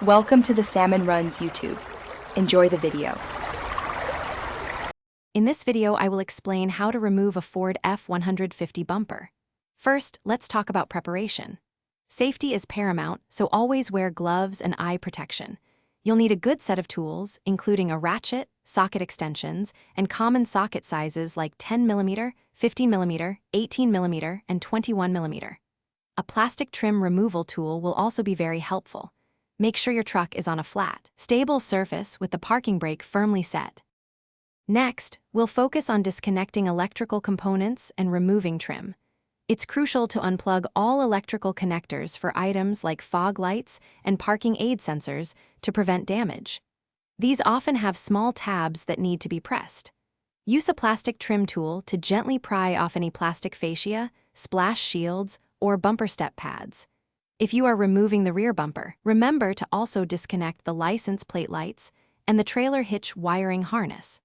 Welcome to the Salmon Runs YouTube. Enjoy the video. In this video, I will explain how to remove a Ford F150 bumper. First, let's talk about preparation. Safety is paramount, so always wear gloves and eye protection. You'll need a good set of tools, including a ratchet, socket extensions, and common socket sizes like 10mm, 15mm, 18mm, and 21mm. A plastic trim removal tool will also be very helpful. Make sure your truck is on a flat, stable surface with the parking brake firmly set. Next, we'll focus on disconnecting electrical components and removing trim. It's crucial to unplug all electrical connectors for items like fog lights and parking aid sensors to prevent damage. These often have small tabs that need to be pressed. Use a plastic trim tool to gently pry off any plastic fascia, splash shields, or bumper step pads. If you are removing the rear bumper, remember to also disconnect the license plate lights and the trailer hitch wiring harness.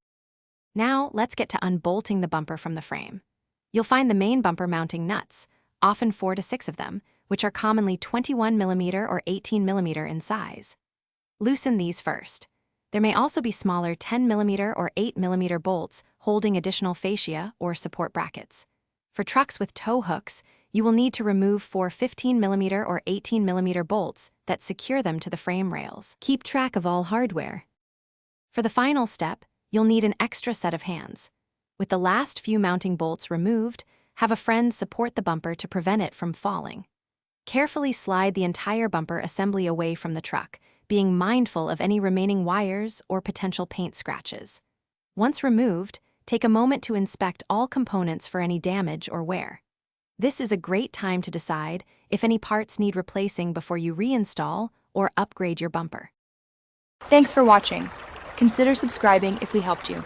Now, let's get to unbolting the bumper from the frame. You'll find the main bumper mounting nuts, often 4 to 6 of them, which are commonly 21mm or 18mm in size. Loosen these first. There may also be smaller 10mm or 8mm bolts holding additional fascia or support brackets. For trucks with tow hooks, you will need to remove 4 15mm or 18mm bolts that secure them to the frame rails. Keep track of all hardware. For the final step, you'll need an extra set of hands. With the last few mounting bolts removed, have a friend support the bumper to prevent it from falling. Carefully slide the entire bumper assembly away from the truck, being mindful of any remaining wires or potential paint scratches. Once removed, take a moment to inspect all components for any damage or wear. This is a great time to decide if any parts need replacing before you reinstall or upgrade your bumper. Thanks for watching. Consider subscribing if we helped you.